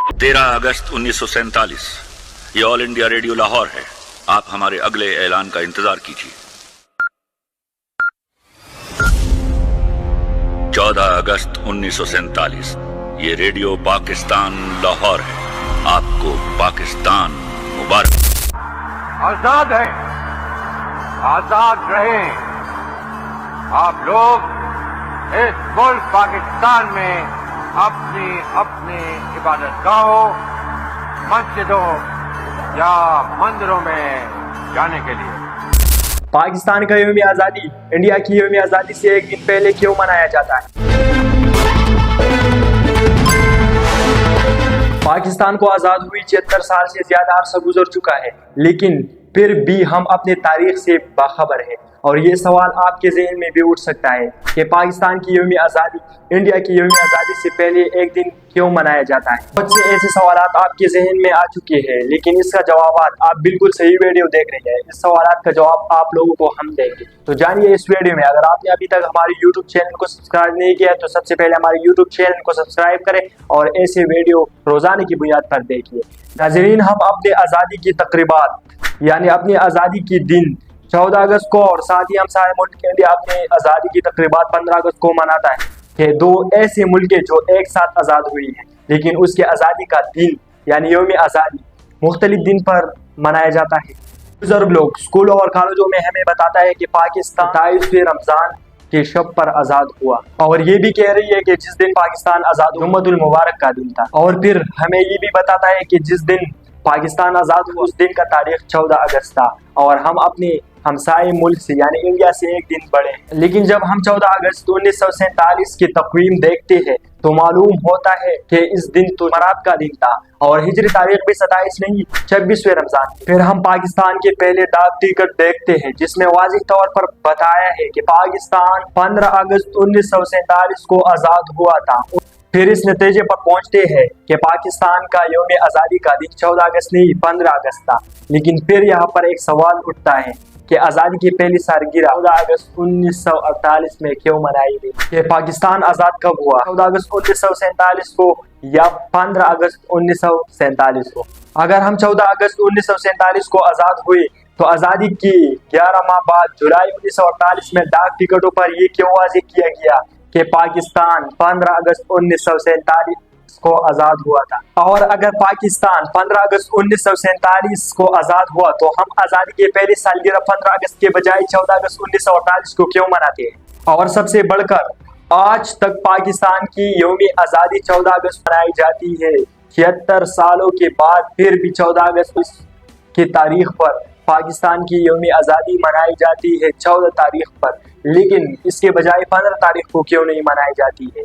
13 अगस्त 1947 ये all India radio Lahore है। आप हमारे अगले ऐलान का इंतजार कीजिए। 14 अगस्त 1947 ये रेडियो पाकिस्तान लाहौर है। आपको पाकिस्तान मुबारक। आजाद है, आजाद रहे। आप लोग इस मुल्क पाकिस्तान में अपनी अपनी इबादतगाहों, मस्जिदों या मंदिरों में जाने के लिए। पाकिस्तान का यौम आज़ादी इंडिया की यौम आज़ादी से एक दिन पहले क्यों मनाया जाता है? पाकिस्तान को आज़ाद हुई 76 साल से ज़्यादा अरसा गुजर चुका है, लेकिन फिर भी हम अपने तारीख से बाखबर हैं। और ये सवाल आपके ज़हन में भी उठ सकता है कि पाकिस्तान की यौम आज़ादी इंडिया की यौम आज़ादी से पहले एक दिन क्यों मनाया जाता है। बहुत से ऐसे सवाल आपके जहन में आ चुके हैं, लेकिन इसका जवाब आप बिल्कुल सही वीडियो देख रहे हैं। इस सवाल का जवाब आप लोगों को हम देंगे, तो जानिए इस वीडियो में। अगर आपने अभी तक हमारे यूट्यूब चैनल को सब्सक्राइब नहीं किया तो सबसे पहले हमारे यूट्यूब चैनल को सब्सक्राइब करें और ऐसे वीडियो रोजाना की बुनियाद पर देखिए। नाज़रीन, हम अपने आज़ादी की तकरीबात यानी अपनी आज़ादी की दिन 14 अगस्त को और साथ ही हम सारे मुल्क के लिए अपने आज़ादी की तकरीबात 15 अगस्त को मनाता है कि दो ऐसे मुल्क जो एक साथ आज़ाद हुई हैं, लेकिन उसके आज़ादी का दिन यानी यौम आज़ादी मुख्तलिफ दिन पर मनाया जाता है। बुजुर्ग लोग स्कूलों और कॉलेजों में हमें बताता है कि पाकिस्तान 27 रमज़ान के शब पर आज़ाद हुआ, और ये भी कह रही है कि जिस दिन पाकिस्तान आज़ाद जुम्मतुल मुबारक का दिन था। और फिर हमें ये भी बताता है कि जिस दिन पाकिस्तान आज़ाद हुआ उस दिन का तारीख 14 अगस्त था, और हम अपने हमसाए मुल्क से यानी इंडिया से एक दिन बड़े हैं। लेकिन जब हम 14 अगस्त 1947 की तकवीम देखते हैं तो मालूम होता है कि इस दिन तो मराद का दिन था और हिजरी तारीख भी 27 नहीं 26वें रमजान। फिर हम पाकिस्तान के पहले डाक टिकट देखते हैं जिसमें वाज़ेह तौर पर बताया है कि पाकिस्तान 15 अगस्त 1947 को आज़ाद हुआ था। फिर इस नतीजे पर पहुंचते हैं कि पाकिस्तान का यौम आज़ादी का दिन 14 अगस्त नहीं 15 अगस्त था। लेकिन फिर यहाँ पर एक सवाल उठता है कि आज़ादी की पहली सालगिरह 14 अगस्त 1948 में क्यों मनाई गई? कि पाकिस्तान आज़ाद कब हुआ, 14 अगस्त 1947 को या 15 अगस्त 1947 को? अगर हम 14 अगस्त 1947 को आज़ाद हुए तो आज़ादी की 11 माह बाद जुलाई 1948 में डाक टिकटों पर यह क्यों वाज़ेह किया गया कि पाकिस्तान 15 अगस्त 1947 को आज़ाद हुआ था? और अगर पाकिस्तान 15 अगस्त 1947 को आज़ाद हुआ तो हम आज़ादी के पहले सालगिरह 15 अगस्त के बजाय 14 अगस्त 1948 को क्यों मनाते हैं? और सबसे बढ़कर आज तक पाकिस्तान की यौम आज़ादी 14 अगस्त मनाई जाती है। 76 सालों के बाद फिर भी 14 अगस्त की तारीख पर पाकिस्तान की यौम आज़ादी मनाई जाती है 14 तारीख पर, लेकिन इसके बजाय 15 तारीख को क्यों नहीं मनाई जाती है?